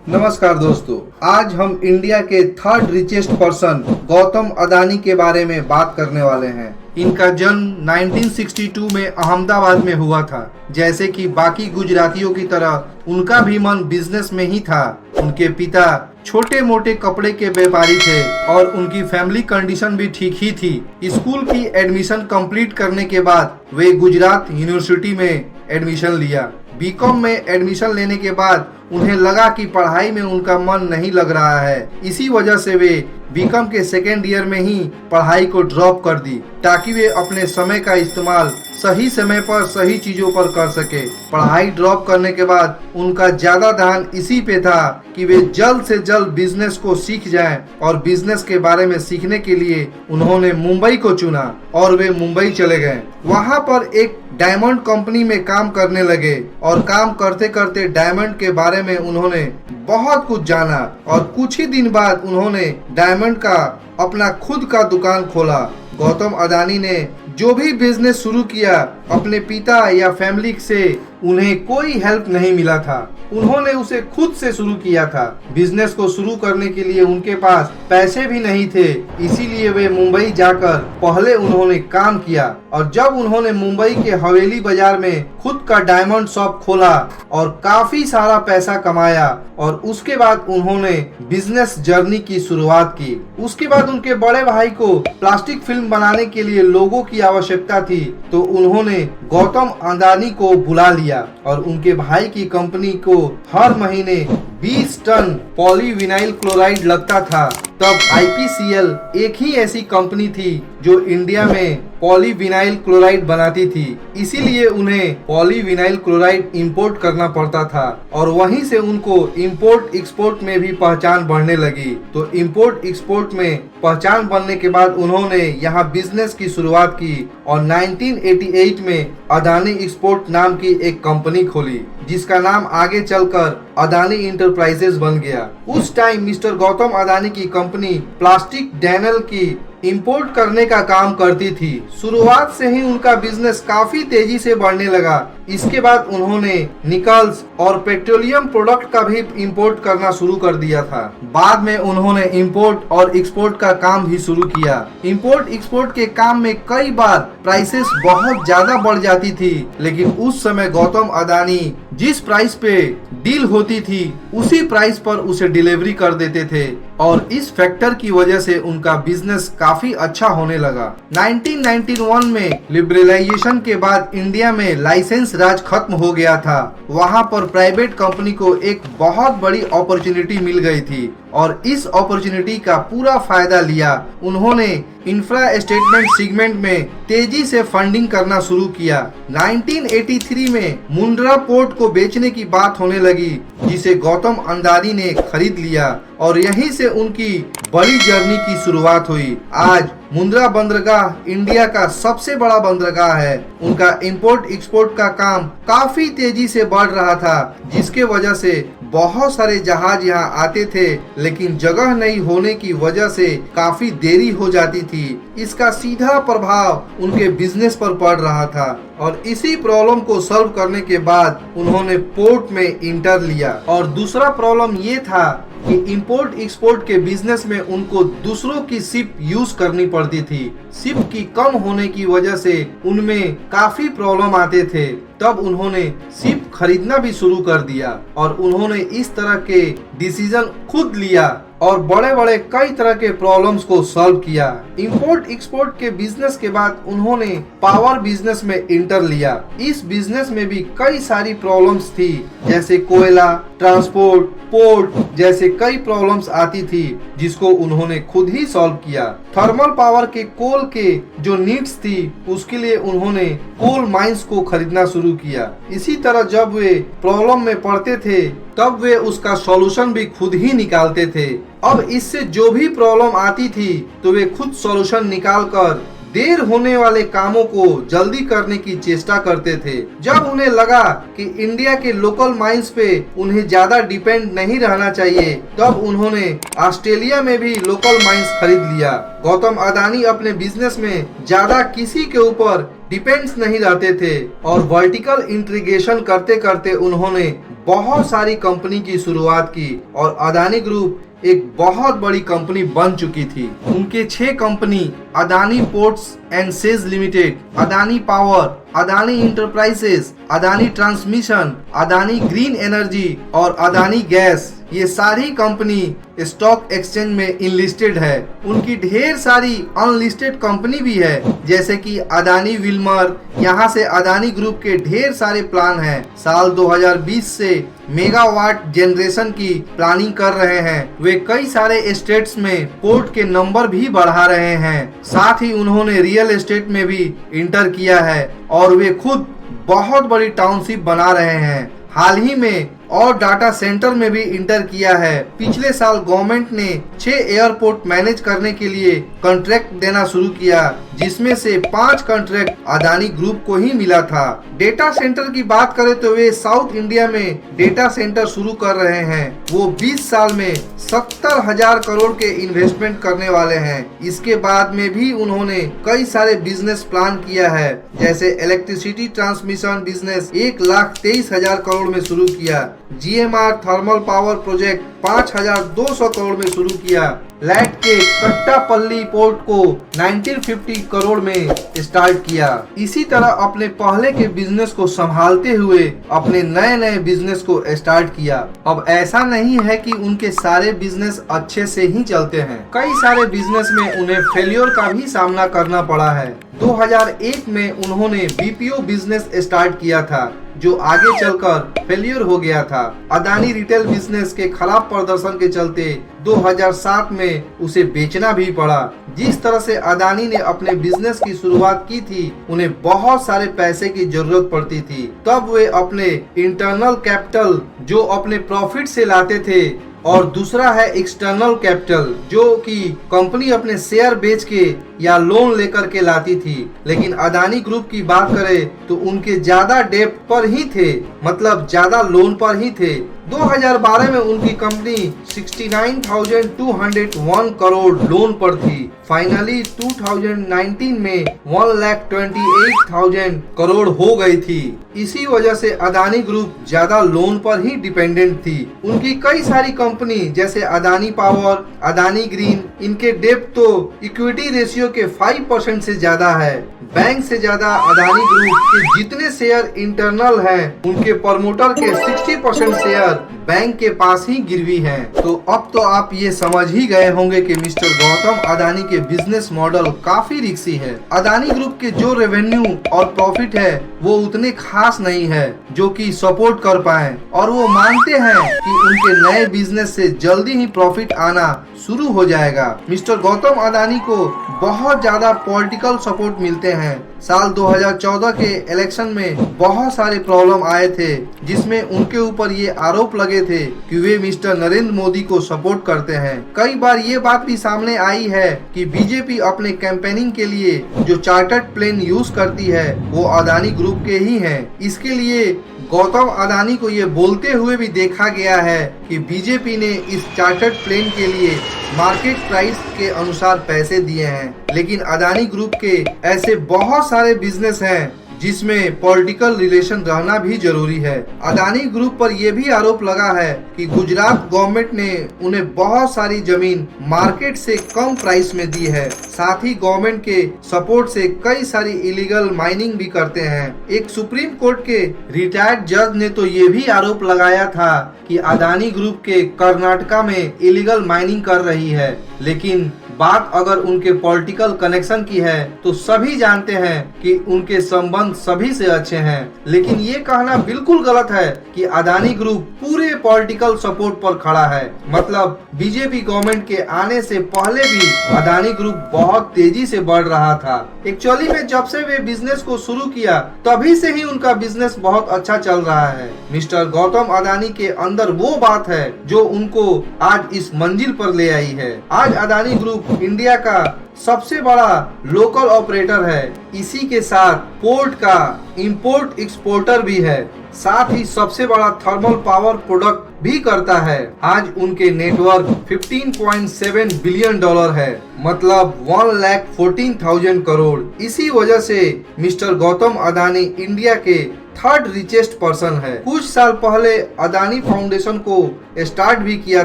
नमस्कार दोस्तों, आज हम इंडिया के third richest person Gautam Adani के बारे में बात करने वाले हैं। इनका जन्म 1962 में अहमदाबाद में हुआ था। जैसे कि बाकी गुजरातियों की तरह उनका भी मन बिजनेस में ही था। उनके पिता छोटे मोटे कपड़े के व्यापारी थे और उनकी फैमिली कंडीशन भी ठीक ही थी। स्कूल की एडमिशन कंप्लीट करने के बाद वे गुजरात यूनिवर्सिटी में एडमिशन लिया। बीकॉम में एडमिशन लेने के बाद उन्हें लगा कि पढ़ाई में उनका मन नहीं लग रहा है। इसी वजह से वे बीकॉम के सेकेंड ईयर में ही पढ़ाई को ड्रॉप कर दी ताकि वे अपने समय का इस्तेमाल सही समय पर सही चीजों पर कर सके। पढ़ाई ड्रॉप करने के बाद उनका ज्यादा ध्यान इसी पे था कि वे जल्द से जल्द बिजनेस को सीख जाएं और बिजनेस के बारे में सीखने के लिए उन्होंने मुंबई को चुना और वे मुंबई चले गए। वहां पर एक डायमंड कंपनी में काम करने लगे और काम करते करते डायमंड के बारे में उन्होंने बहुत कुछ जाना और कुछ ही दिन बाद उन्होंने डायमंड का अपना खुद का दुकान खोला। गौतम अदानी ने जो भी बिजनेस शुरू किया अपने पिता या फैमिली से उन्हें कोई हेल्प नहीं मिला था। उन्होंने उसे खुद से शुरू किया था। बिजनेस को शुरू करने के लिए उनके पास पैसे भी नहीं थे, इसीलिए वे मुंबई जाकर पहले उन्होंने काम किया और जब उन्होंने मुंबई के हवेली बाजार में खुद का डायमंड शॉप खोला और काफी सारा पैसा कमाया और उसके बाद उन्होंने बिजनेस जर्नी की शुरुआत की। उसके बाद उनके बड़े भाई को प्लास्टिक फिल्म बनाने के लिए लोगों की आवश्यकता थी, तो उन्होंने गौतम अदानी को बुला लिया और उनके भाई की कंपनी को हर महीने 20 टन पॉलीविनाइल क्लोराइड लगता था। तब आईपीसीएल एक ही ऐसी कंपनी थी जो इंडिया में पॉलीविनाइल क्लोराइड बनाती थी, इसीलिए उन्हें पॉलीविनाइल क्लोराइड इंपोर्ट करना पड़ता था और वहीं से उनको इंपोर्ट एक्सपोर्ट में भी पहचान बढ़ने लगी। तो इंपोर्ट एक्सपोर्ट में पहचान बनने के बाद उन्होंने यहाँ बिजनेस की शुरुआत की और 1988 में अदानी एक्सपोर्ट नाम की एक कंपनी खोली जिसका नाम आगे चलकर अदानी इंटरप्राइजेज बन गया। उस टाइम मिस्टर गौतम अदानी की कंपनी प्लास्टिक डैनल की इंपोर्ट करने का काम करती थी। शुरुआत से ही उनका बिजनेस काफी तेजी से बढ़ने लगा। इसके बाद उन्होंने निकल्स और पेट्रोलियम प्रोडक्ट का भी इंपोर्ट करना शुरू कर दिया था। बाद में उन्होंने इंपोर्ट और एक्सपोर्ट का काम भी शुरू किया। इंपोर्ट एक्सपोर्ट के काम में कई बार प्राइसेस बहुत ज्यादा बढ़ जाती थी, लेकिन उस समय गौतम अदानी जिस प्राइस पे डील होती थी उसी प्राइस पर उसे डिलीवरी कर देते थे और इस फैक्टर की वजह से उनका बिजनेस काफी अच्छा होने लगा। 1991 में लिबरलाइजेशन के बाद इंडिया में लाइसेंस राज खत्म हो गया था। वहां पर प्राइवेट कंपनी को एक बहुत बड़ी अपॉर्चुनिटी मिल गई थी और इस अपॉर्चुनिटी का पूरा फायदा लिया। उन्होंने इंफ्रास्ट्रक्चर सेगमेंट में तेजी से फंडिंग करना शुरू किया। 1983 में मुंद्रा पोर्ट को बेचने की बात होने लगी जिसे गौतम अदानी ने खरीद लिया और यहीं से उनकी बड़ी जर्नी की शुरुआत हुई। आज मुंद्रा बंदरगाह इंडिया का सबसे बड़ा बंदरगाह है। उनका इंपोर्ट एक्सपोर्ट का काम काफी तेजी से बढ़ रहा था, जिसके वजह से बहुत सारे जहाज यहाँ आते थे, लेकिन जगह नहीं होने की वजह से काफी देरी हो जाती थी। इसका सीधा प्रभाव उनके बिजनेस पर पड़ रहा था और इसी प्रॉब्लम को सॉल्व करने के बाद उन्होंने पोर्ट में इंटर लिया। और दूसरा प्रॉब्लम ये था कि इंपोर्ट एक्सपोर्ट के बिजनेस में उनको दूसरों की शिप यूज करनी पड़ती थी। शिप की कम होने की वजह से उनमें काफी प्रॉब्लम आते थे। तब उन्होंने शिप खरीदना भी शुरू कर दिया और उन्होंने इस तरह के डिसीजन खुद लिया और बड़े बड़े कई तरह के प्रॉब्लम्स को सॉल्व किया। इंपोर्ट एक्सपोर्ट के बिजनेस के बाद उन्होंने पावर बिजनेस में इंटर लिया। इस बिजनेस में भी कई सारी प्रॉब्लम्स थी, जैसे कोयला, ट्रांसपोर्ट, पोर्ट जैसे कई प्रॉब्लम्स आती थी जिसको उन्होंने खुद ही सॉल्व किया। थर्मल पावर के कोल के जो नीड्स थी उसके लिए उन्होंने कोल माइंस को खरीदना शुरू किया। इसी तरह जब वे प्रॉब्लम में पड़ते थे तब वे उसका सॉल्यूशन भी खुद ही निकालते थे। अब इससे जो भी प्रॉब्लम आती थी तो वे खुद सॉल्यूशन निकाल कर देर होने वाले कामों को जल्दी करने की चेष्टा करते थे। जब उन्हें लगा कि इंडिया के लोकल माइंस पे उन्हें ज्यादा डिपेंड नहीं रहना चाहिए, तब उन्होंने ऑस्ट्रेलिया में भी लोकल माइंस खरीद लिया। गौतम अदानी अपने बिजनेस में ज्यादा किसी के ऊपर डिपेंड्स नहीं रहते थे और वर्टिकल इंटीग्रेशन करते करते उन्होंने बहुत सारी कंपनी की शुरुआत की और अदानी ग्रुप एक बहुत बड़ी कंपनी बन चुकी थी। उनके 6 company Adani ports and says limited, Adani power, Adani enterprises, Adani transmission, Adani green energy और अदानी गैस, ये सारी कंपनी स्टॉक एक्सचेंज में इनलिस्टेड है। उनकी ढेर सारी अनलिस्टेड कंपनी भी है जैसे कि अदानी विल्मर। यहाँ से अदानी ग्रुप के ढेर सारे प्लान हैं। साल 2020 से मेगावाट जनरेशन की प्लानिंग कर रहे हैं। वे कई सारे स्टेट्स में पोर्ट के नंबर भी बढ़ा रहे हैं। साथ ही उन्होंने रियल एस्टेट में भी इंटर किया है और वे खुद बहुत बड़ी टाउनशिप बना रहे हैं। हाल ही में और डाटा सेंटर में भी इंटर किया है। पिछले साल गवर्नमेंट ने 6 एयरपोर्ट मैनेज करने के लिए कॉन्ट्रैक्ट देना शुरू किया, जिसमें से 5 कॉन्ट्रैक्ट अदानी ग्रुप को ही मिला था। डेटा सेंटर की बात करें तो वे साउथ इंडिया में डेटा सेंटर शुरू कर रहे हैं। वो 20 साल में 70,000 करोड़ के इन्वेस्टमेंट करने वाले हैं। इसके बाद में भी उन्होंने कई सारे बिजनेस प्लान किया है, जैसे इलेक्ट्रिसिटी ट्रांसमिशन बिजनेस 1,23,000 करोड़ में शुरू किया। GMR thermal power project 5,200 crore में शुरू किया। लैट के कट्टापल्ली पोर्ट को 1950 करोड़ में स्टार्ट किया। इसी तरह अपने पहले के बिजनेस को संभालते हुए अपने नए नए बिजनेस को स्टार्ट किया। अब ऐसा नहीं है कि उनके सारे बिजनेस अच्छे से ही चलते हैं। कई सारे बिजनेस में उन्हें फेलियर का भी सामना करना पड़ा है। 2001 में उन्होंने BPO बिजनेस स्टार्ट किया था, जो आगे चलकर फेलियर हो गया था। अदानी रिटेल बिजनेस के खराब प्रदर्शन के चलते 2007 में उसे बेचना भी पड़ा। जिस तरह से अदानी ने अपने बिजनेस की शुरुआत की थी, उन्हें बहुत सारे पैसे की जरूरत पड़ती थी। तब वे अपने इंटरनल कैपिटल जो अपने प्रॉफिट से लाते थे और दूसरा है एक्सटर्नल कैपिटल, जो कि कंपनी अपने शेयर बेच के या लोन लेकर के लाती थी। लेकिन अदानी ग्रुप की बात करें तो उनके ज्यादा डेब्ट पर ही थे, मतलब ज्यादा लोन पर ही थे। 2012 में उनकी कंपनी 69,201 करोड़ लोन पर थी। फाइनली 2019 में 1,28,000 करोड़ हो गई थी। इसी वजह से अदानी ग्रुप ज्यादा लोन पर ही डिपेंडेंट थी। उनकी कई सारी कंपनी जैसे अदानी पावर, अदानी ग्रीन, इनके डेब्ट तो इक्विटी रेशियो के 5% से ज्यादा है। बैंक से ज्यादा अदानी ग्रुप के जितने शेयर इंटरनल हैं, उनके प्रमोटर के 60% शेयर बैंक के पास ही गिरवी हैं। तो अब तो आप ये समझ ही गए होंगे कि मिस्टर गौतम अदानी के बिजनेस मॉडल काफी रिस्की है। अदानी ग्रुप के जो रेवेन्यू और प्रॉफिट है वो उतने खास नहीं है जो कि सपोर्ट कर पाए, और वो मानते हैं कि उनके नए बिजनेस से जल्दी ही प्रॉफिट आना शुरू हो जाएगा। मिस्टर गौतम अदानी को बहुत ज्यादा पॉलिटिकल सपोर्ट मिलते हैं। साल 2014 के इलेक्शन में बहुत सारे प्रॉब्लम आए थे, जिसमें उनके ऊपर ये आरोप लगे थे कि वे मिस्टर नरेंद्र मोदी को सपोर्ट करते हैं। कई बार ये बात भी सामने आई है कि बीजेपी अपने कैंपेनिंग के लिए जो चार्टर्ड प्लेन यूज करती है वो अदानी ग्रुप के ही हैं। इसके लिए गौतम अदानी को ये बोलते हुए भी देखा गया है कि बीजेपी ने इस चार्टर्ड प्लेन के लिए मार्केट प्राइस के अनुसार पैसे दिए हैं। लेकिन अदानी ग्रुप के ऐसे बहुत सारे बिजनेस हैं जिसमें पॉलिटिकल रिलेशन रहना भी जरूरी है। अदानी ग्रुप पर यह भी आरोप लगा है कि गुजरात गवर्नमेंट ने उन्हें बहुत सारी जमीन मार्केट से कम प्राइस में दी है। साथ ही गवर्नमेंट के सपोर्ट से कई सारी इलीगल माइनिंग भी करते हैं। एक सुप्रीम कोर्ट के रिटायर्ड जज ने तो ये भी आरोप लगाया था कि अदानी ग्रुप के कर्नाटका में इलीगल माइनिंग कर रही है। लेकिन बात अगर उनके पॉलिटिकल कनेक्शन की है तो सभी जानते हैं कि उनके संबंध सभी से अच्छे हैं। लेकिन ये कहना बिल्कुल गलत है कि अदानी ग्रुप पूरे पॉलिटिकल सपोर्ट पर खड़ा है। मतलब बीजेपी गवर्नमेंट के आने से पहले भी अदानी ग्रुप बहुत तेजी से बढ़ रहा था। एक्चुअली में जब से वे बिजनेस को शुरू किया तभी से ही उनका बिजनेस बहुत अच्छा चल रहा है। मिस्टर गौतम अदानी के अंदर वो बात है जो उनको आज इस मंजिल पर ले आई है। आज अदानी ग्रुप इंडिया का सबसे बड़ा लोकल ऑपरेटर है। इसी के साथ पोर्ट का इंपोर्ट एक्सपोर्टर भी है। साथ ही सबसे बड़ा थर्मल पावर प्रोडक्ट भी करता है। आज उनके नेटवर्क 15.7 बिलियन डॉलर है, मतलब 1,14,000 करोड़। इसी वजह से मिस्टर गौतम अदानी इंडिया के थर्ड रिचेस्ट पर्सन है। कुछ साल पहले अदानी फाउंडेशन को स्टार्ट भी किया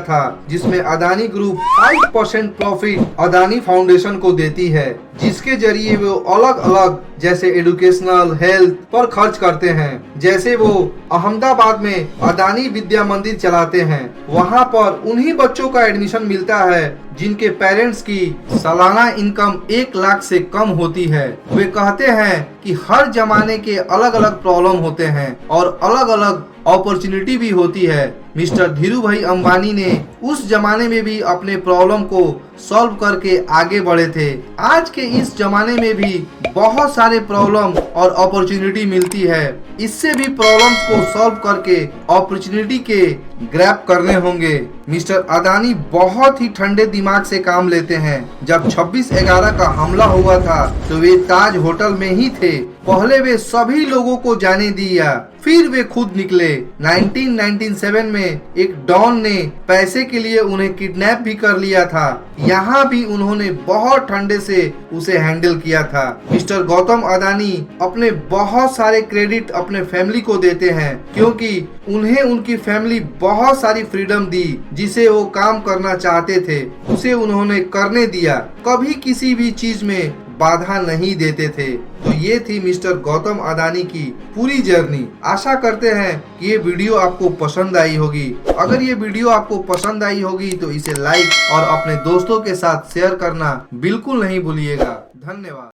था, जिसमें Adani group 5% profit Adani foundation को देती है, जिसके जरिए वो अलग अलग जैसे एजुकेशनल, हेल्थ पर खर्च करते हैं। जैसे वो अहमदाबाद में अदानी विद्या मंदिर चलाते हैं, वहाँ पर उन्हीं बच्चों का एडमिशन मिलता है जिनके पेरेंट्स की सालाना इनकम 1 लाख से कम होती है। वे कहते हैं कि हर जमाने के अलग अलग प्रॉब्लम होते हैं और अलग अलग अपॉर्चुनिटी भी होती है। मिस्टर धीरू भाई अंबानी ने उस जमाने में भी अपने प्रॉब्लम को सॉल्व करके आगे बढ़े थे। आज के इस जमाने में भी बहुत सारे प्रॉब्लम और अपॉर्चुनिटी मिलती है। इससे भी प्रॉब्लम्स को सॉल्व करके अपॉर्चुनिटी के ग्रैब करने होंगे। मिस्टर अदानी बहुत ही ठंडे दिमाग से काम लेते हैं। जब 26/11 का हमला हुआ था तो वे ताज होटल में ही थे। पहले वे सभी लोगों को जाने दिया, फिर वे खुद निकले। 1997 में एक डॉन ने पैसे के लिए उन्हें किडनैप भी कर लिया था। यहाँ भी उन्होंने बहुत ठंडे से उसे हैंडल किया था। मिस्टर गौतम अदानी अपने बहुत सारे क्रेडिट अपने फैमिली को देते हैं, क्योंकि उन्हें उनकी फैमिली बहुत सारी फ्रीडम दी। जिसे वो काम करना चाहते थे उसे उन्होंने करने दिया, कभी किसी भी चीज में बाधा नहीं देते थे। तो ये थी मिस्टर गौतम अदानी की पूरी जर्नी। आशा करते हैं कि ये वीडियो आपको पसंद आई होगी। अगर ये वीडियो आपको पसंद आई होगी तो इसे लाइक और अपने दोस्तों के साथ शेयर करना बिल्कुल नहीं भूलिएगा। धन्यवाद।